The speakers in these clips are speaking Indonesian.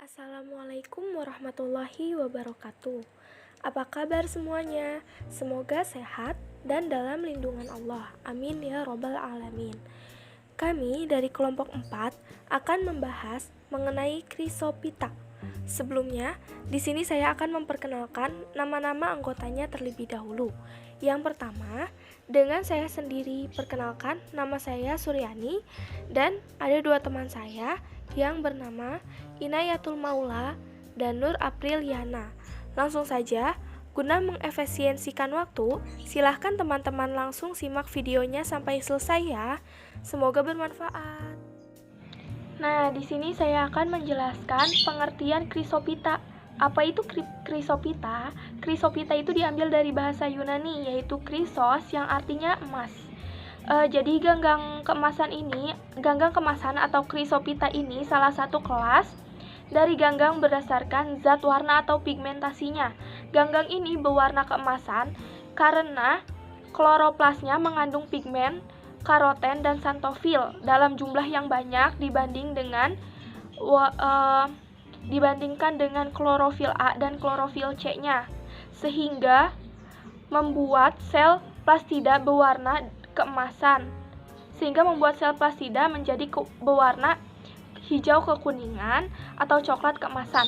Assalamualaikum warahmatullahi wabarakatuh. Apa kabar semuanya? Semoga sehat dan dalam lindungan Allah. Amin ya robbal alamin. Kami dari kelompok 4 akan membahas mengenai Chrysophyta. Sebelumnya, di sini saya akan memperkenalkan nama-nama anggotanya terlebih dahulu. Yang pertama, dengan saya sendiri perkenalkan, nama saya Suryani dan ada dua teman saya yang bernama Inayatul Maula dan Nur Apriliana. Langsung saja, guna mengefisiensikan waktu, silahkan teman-teman langsung simak videonya sampai selesai ya. Semoga bermanfaat. Nah, di sini saya akan menjelaskan pengertian Chrysophyta. Apa itu Chrysophyta? Chrysophyta itu diambil dari bahasa Yunani, yaitu Chrysos yang artinya emas. Jadi ganggang kemasan atau Chrysophyta ini salah satu kelas dari ganggang berdasarkan zat warna atau pigmentasinya. Ganggang ini berwarna keemasan karena kloroplasnya mengandung pigmen, karoten, dan xanthofil dalam jumlah yang banyak dibandingkan dengan klorofil A dan klorofil C-nya, sehingga membuat sel plastida berwarna keemasan, menjadi berwarna hijau kekuningan atau coklat keemasan.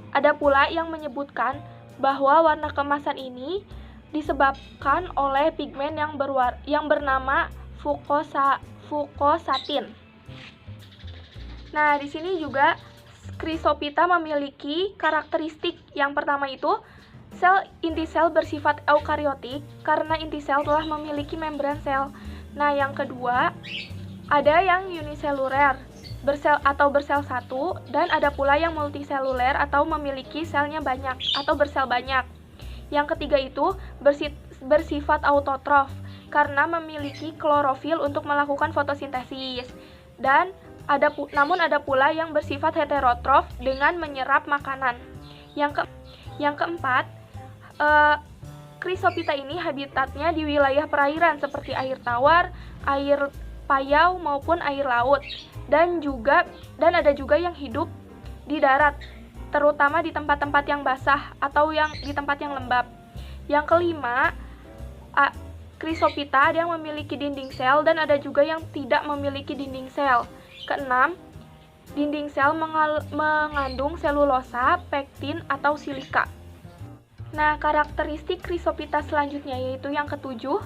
Ada pula yang menyebutkan bahwa warna keemasan ini disebabkan oleh pigmen yang bernama fucosatin. Nah, di sini juga Chrysophyta memiliki karakteristik. Yang pertama itu, inti sel bersifat eukariotik karena inti sel telah memiliki membran sel. Nah, yang kedua, ada yang uniseluler bersel satu, dan ada pula yang multiseluler atau memiliki selnya banyak atau bersel banyak. Yang ketiga itu bersifat autotrof karena memiliki klorofil untuk melakukan fotosintesis. Namun ada pula yang bersifat heterotrof dengan menyerap makanan. Yang keempat, Chrysophyta ini habitatnya di wilayah perairan seperti air tawar, air payau maupun air laut, dan ada juga yang hidup di darat, terutama di tempat-tempat yang basah atau di tempat yang lembab. Yang kelima, Chrysophyta ada yang memiliki dinding sel dan ada juga yang tidak memiliki dinding sel. Keenam, dinding sel mengandung selulosa, pektin, atau silika. Nah, karakteristik Chrysophyta selanjutnya yaitu yang ketujuh,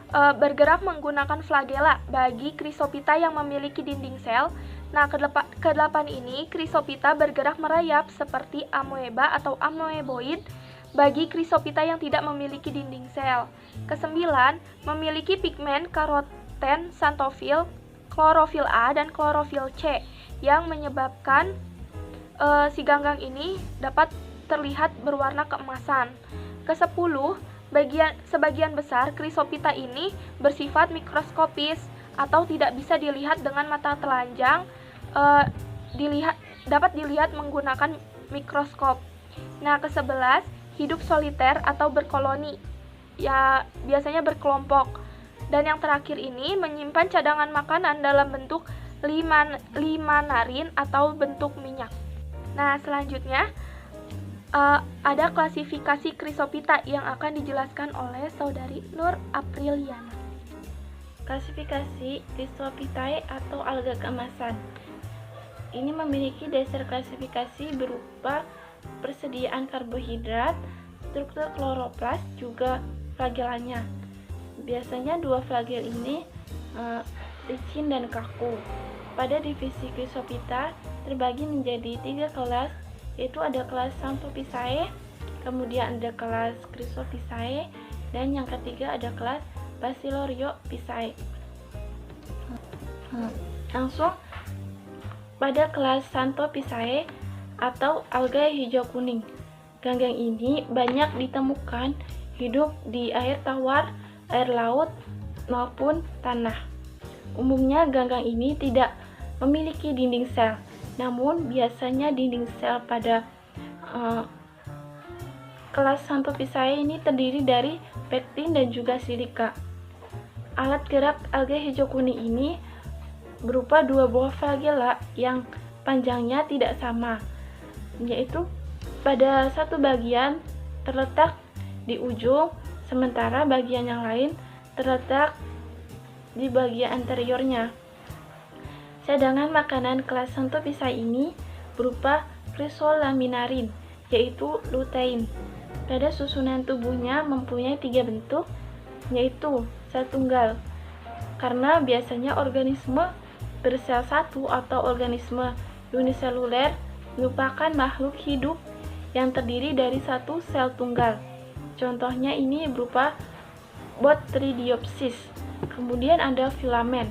bergerak menggunakan flagela bagi Chrysophyta yang memiliki dinding sel. Nah, kedelapan ini Chrysophyta bergerak merayap seperti amoeba atau amoeboid bagi Chrysophyta yang tidak memiliki dinding sel. Kesembilan, memiliki pigmen karoten, xanthofil, klorofil A, dan klorofil C yang menyebabkan si ganggang ini dapat terlihat berwarna keemasan. Kesepuluh, sebagian besar Chrysophyta ini bersifat mikroskopis atau tidak bisa dilihat dengan mata telanjang, dapat dilihat menggunakan mikroskop. Nah, ke-11, hidup soliter atau berkoloni, ya biasanya berkelompok. Dan yang terakhir ini menyimpan cadangan makanan dalam bentuk limanarin atau bentuk minyak. Nah, selanjutnya ada klasifikasi Chrysophyta yang akan dijelaskan oleh saudari Nur Apriliana. Klasifikasi Chrysophytae atau alga keemasan. Ini memiliki dasar klasifikasi berupa persediaan karbohidrat, struktur kloroplas, juga flagelanya. Biasanya dua flagel ini licin dan kaku. Pada divisi Chrysophyta terbagi menjadi 3 kelas, yaitu ada kelas Xanthophysae, kemudian ada kelas Chrysophysae, dan yang ketiga ada kelas Basiloryophysae. Langsung pada kelas Xanthophysae atau alga hijau kuning. Ganggang ini banyak ditemukan hidup di air tawar, air laut, maupun tanah. Umumnya ganggang ini tidak memiliki dinding sel, namun biasanya dinding sel pada kelas Xanthophysae ini terdiri dari pektin dan juga silika. Alat gerak alga hijau kuning ini berupa dua buah flagela yang panjangnya tidak sama. yaitu pada satu bagian terletak di ujung, sementara bagian yang lain terletak di bagian anteriornya. Cadangan makanan kelas Xanthopicae ini berupa chrysolaminarin, yaitu lutein. Pada susunan tubuhnya mempunyai 3 bentuk, yaitu sel tunggal, karena biasanya organisme bersel satu atau organisme uniseluler merupakan makhluk hidup yang terdiri dari satu sel tunggal. Contohnya ini berupa Botrydopsis. Kemudian ada filamen.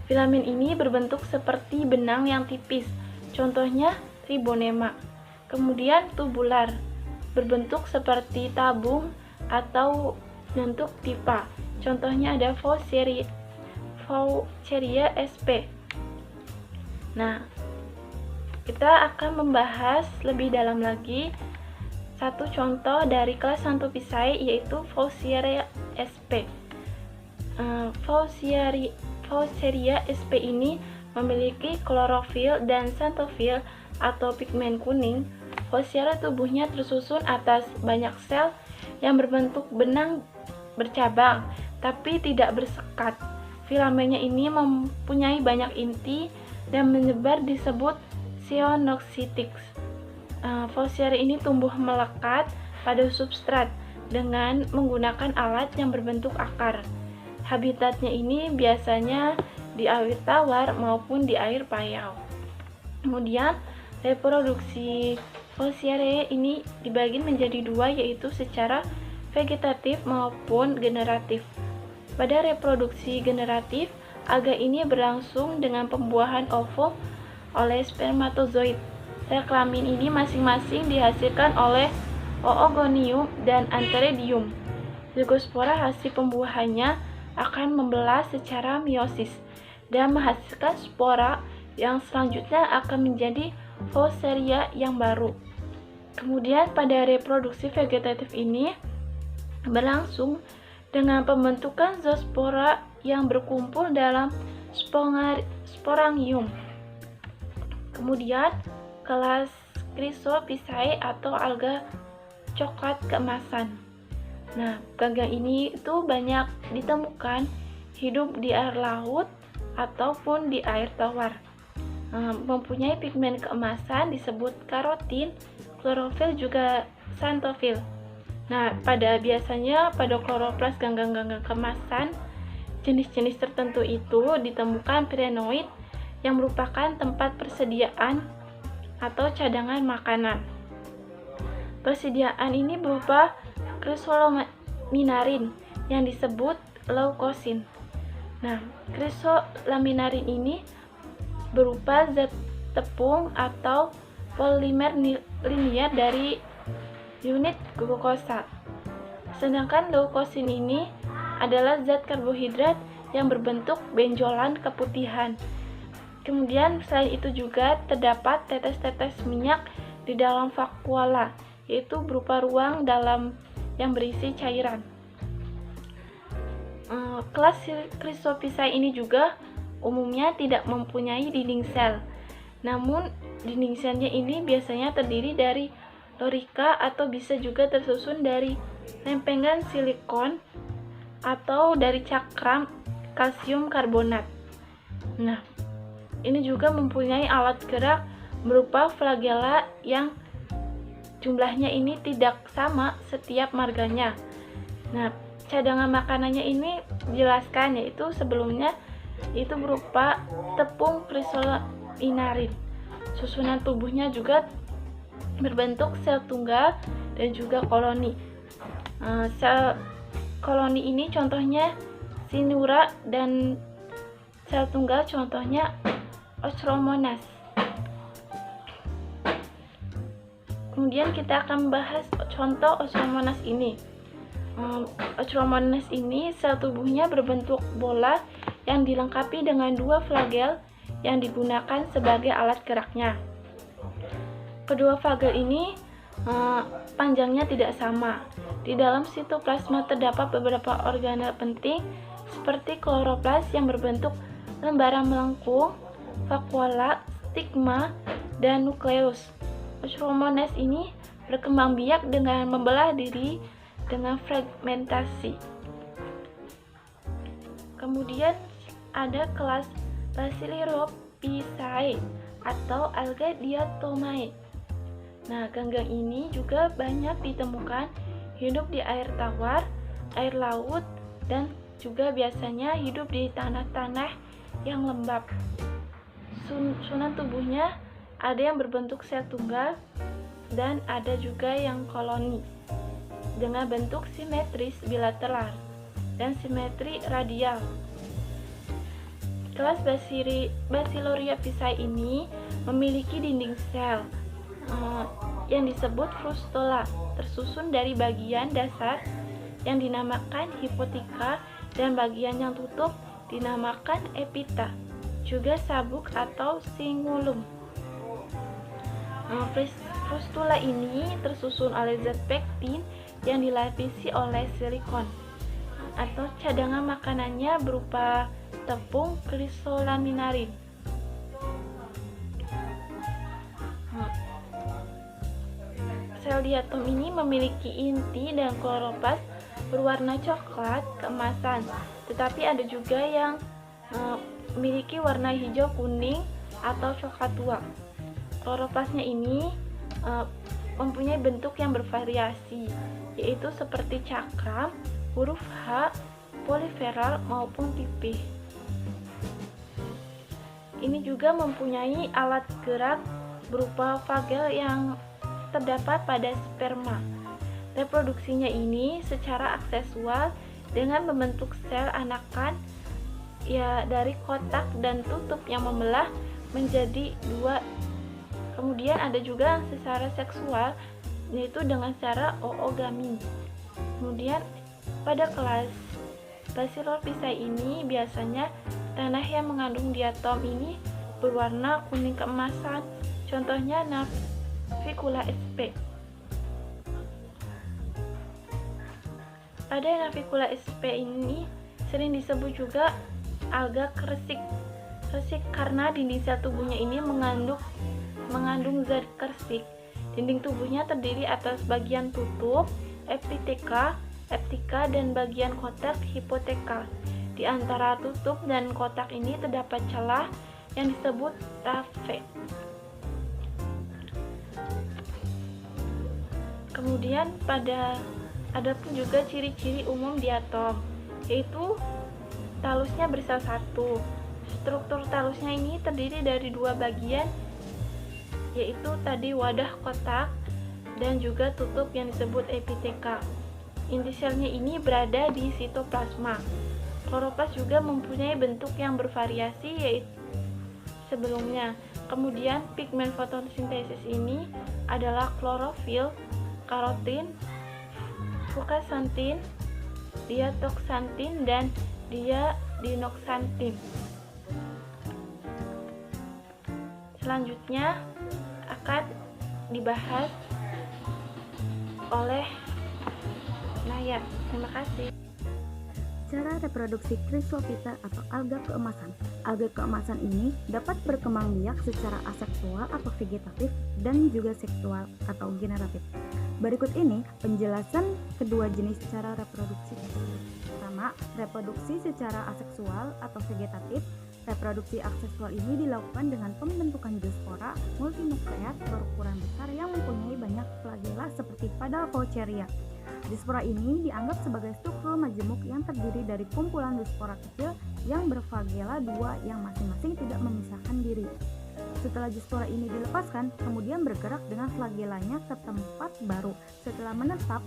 Filamen ini berbentuk seperti benang yang tipis, contohnya Ribonema. Kemudian tubular, berbentuk seperti tabung atau bentuk pipa, contohnya ada Vaucheria sp. Nah, kita akan membahas lebih dalam lagi satu contoh dari kelas Xanthopicae, yaitu Vaucheria sp. Vaucheria sp ini memiliki klorofil dan xanthofil atau pigmen kuning. Vaucheria tubuhnya tersusun atas banyak sel yang berbentuk benang bercabang, tapi tidak bersekat. Filamennya ini mempunyai banyak inti dan menyebar disebut cyanocitics. Vaucheria ini tumbuh melekat pada substrat dengan menggunakan alat yang berbentuk akar. Habitatnya ini biasanya di air tawar maupun di air payau. Kemudian reproduksi Vaucheria ini dibagi menjadi dua, yaitu secara vegetatif maupun generatif. Pada reproduksi generatif, alga ini berlangsung dengan pembuahan ovum oleh spermatozoid. Sel kelamin ini masing-masing dihasilkan oleh oogonium dan antheridium. Zygospora hasil pembuahannya akan membelah secara meiosis dan menghasilkan spora yang selanjutnya akan menjadi Vaucheria yang baru. Kemudian pada reproduksi vegetatif ini berlangsung dengan pembentukan zoospora yang berkumpul dalam sporangium. Kemudian kelas Chrysopicae atau alga coklat keemasan. Nah, alga ini itu banyak ditemukan hidup di air laut ataupun di air tawar. Mempunyai pigmen keemasan disebut karotin, klorofil juga xanthofil. Nah, biasanya pada kloroplas ganggang-ganggang keemasan, jenis-jenis tertentu itu ditemukan pirenoid yang merupakan tempat persediaan atau cadangan makanan. Persediaan ini berupa chrysolaminarin yang disebut leukosin. Nah, chrysolaminarin ini berupa zat tepung atau polimer linier dari unit glukosa. Sedangkan leukosin ini adalah zat karbohidrat yang berbentuk benjolan keputihan. Kemudian selain itu juga terdapat tetes-tetes minyak di dalam vakuola, yaitu berupa ruang dalam yang berisi cairan. Kelas Chrysopicae ini juga umumnya tidak mempunyai dinding sel. Namun dinding selnya ini biasanya terdiri dari lorika atau bisa juga tersusun dari lempengan silikon atau dari cakram kalsium karbonat. Nah, ini juga mempunyai alat gerak berupa flagella yang jumlahnya ini tidak sama setiap marganya. Nah, cadangan makanannya ini dijelaskan, yaitu sebelumnya itu berupa tepung chrysolaminarin. Susunan tubuhnya juga berbentuk sel tunggal dan juga koloni. Sel koloni ini contohnya sinura dan sel tunggal contohnya Ochromonas. Kemudian kita akan membahas contoh Ochromonas ini. Ochromonas ini sel tubuhnya berbentuk bola yang dilengkapi dengan dua flagel yang digunakan sebagai alat geraknya. Kedua flagel ini panjangnya tidak sama. Di dalam sitoplasma terdapat beberapa organel penting seperti kloroplas yang berbentuk lembaran melengkung, vakuola, stigma, dan nukleus. Ochromonas ini berkembang biak dengan membelah diri dengan fragmentasi. Kemudian ada kelas Basilorophyceae atau alga diatomae. Nah, ganggang ini juga banyak ditemukan hidup di air tawar, air laut, dan juga biasanya hidup di tanah-tanah yang lembab. Susunan tubuhnya ada yang berbentuk sel tunggal dan ada juga yang koloni dengan bentuk simetris bilateral dan simetri radial. Kelas Basilorophyceae ini memiliki dinding sel yang disebut frustula, tersusun dari bagian dasar yang dinamakan hipotika dan bagian yang tutup dinamakan epita, juga sabuk atau cingulum. Frustula ini tersusun oleh zat pektin yang dilapisi oleh silikon atau cadangan makanannya berupa tepung krisolaminarin. Sel diatom ini memiliki inti dan kloroplast berwarna coklat keemasan, tetapi ada juga yang memiliki warna hijau kuning atau coklat tua. Kloroplasnya ini mempunyai bentuk yang bervariasi, yaitu seperti cakram, huruf H, poliferal maupun pipih. Ini juga mempunyai alat gerak berupa fagel yang terdapat pada sperma. Reproduksinya ini secara aksesual dengan membentuk sel anakan dari kotak dan tutup yang membelah menjadi dua. Kemudian ada juga secara seksual, yaitu dengan cara oogami. Kemudian pada kelas Basilorophyceae ini biasanya tanah yang mengandung diatom ini berwarna kuning keemasan, contohnya Navicula sp. Pada Navicula sp ini sering disebut juga alga kersik karena dinding sel tubuhnya ini mengandung zat kersik. Dinding tubuhnya terdiri atas bagian tutup, epiteka, dan bagian kotak hipoteka. Di antara tutup dan kotak ini terdapat celah yang disebut raphe. Kemudian ada pun juga ciri-ciri umum diatom, yaitu talusnya bersel satu. Struktur talusnya ini terdiri dari dua bagian, yaitu tadi wadah kotak dan juga tutup yang disebut epiteka. Inti selnya ini berada di sitoplasma. Kloroplas juga mempunyai bentuk yang bervariasi, yaitu sebelumnya. Kemudian pigmen fotosintesis ini adalah klorofil, karotin, fukasantin, diatoxantin, dan diadinoxantin. Selanjutnya akan dibahas oleh Naya. Terima kasih. Cara reproduksi Chrysophyta atau alga keemasan. Alga keemasan ini dapat berkembang biak secara aseksual atau vegetatif dan juga seksual atau generatif. Berikut ini penjelasan kedua jenis cara reproduksi. Pertama, reproduksi secara aseksual atau vegetatif. Reproduksi aseksual ini dilakukan dengan pembentukan zoospora multinukleat berukuran besar yang mempunyai banyak flagela seperti pada Vaucheria. Zoospora ini dianggap sebagai struktur majemuk yang terdiri dari kumpulan zoospora kecil yang berflagela dua yang masing-masing tidak memisahkan diri. Setelah zoospora ini dilepaskan, kemudian bergerak dengan flagelanya ke tempat baru. Setelah menetap,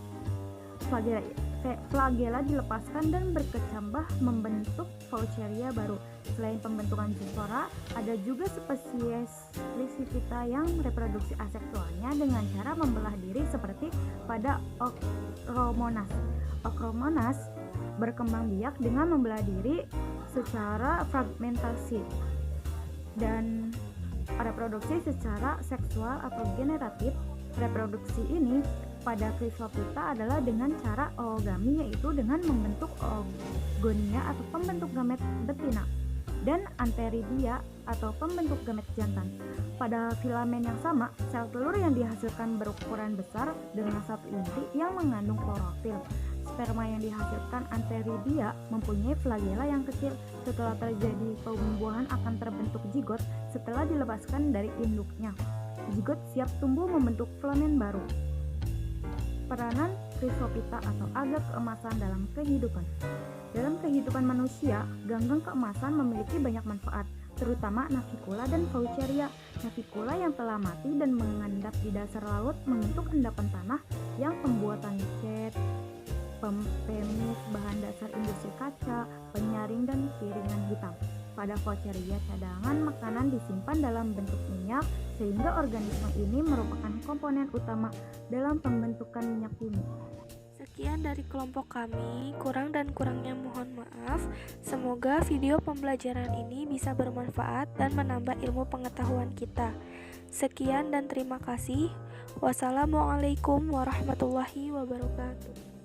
flagela dilepaskan dan berkecambah membentuk Vaucheria baru. Selain pembentukan zoospora, ada juga spesies Chrysophyta yang reproduksi aseksualnya dengan cara membelah diri seperti pada Ochromonas. Ochromonas berkembang biak dengan membelah diri secara fragmentasi dan reproduksi secara seksual atau generatif. Reproduksi ini pada Chrysophyta adalah dengan cara oogami, yaitu dengan membentuk oogonia atau pembentuk gamet betina. dan antheridia atau pembentuk gamet jantan. Pada filamen yang sama, sel telur yang dihasilkan berukuran besar dengan satu inti yang mengandung klorofil. Sperma yang dihasilkan antheridia mempunyai flagela yang kecil. Setelah terjadi pembuahan akan terbentuk zigot setelah dilepaskan dari induknya. Zigot siap tumbuh membentuk filamen baru. Peranan Chrysophyta atau alga keemasan dalam kehidupan. Dalam kehidupan manusia, ganggang keemasan memiliki banyak manfaat, terutama Navicula dan Faucheria. Navicula yang telah mati dan mengendap di dasar laut membentuk endapan tanah yang pembuatan cat, pemis, bahan dasar industri kaca, penyaring, dan piringan hitam. Pada Faucheria, cadangan makanan disimpan dalam bentuk minyak, sehingga organisme ini merupakan komponen utama dalam pembentukan minyak bumi. Sekian dari kelompok kami, kurang dan kurangnya mohon maaf. Semoga video pembelajaran ini bisa bermanfaat dan menambah ilmu pengetahuan kita. Sekian dan terima kasih. Wassalamualaikum warahmatullahi wabarakatuh.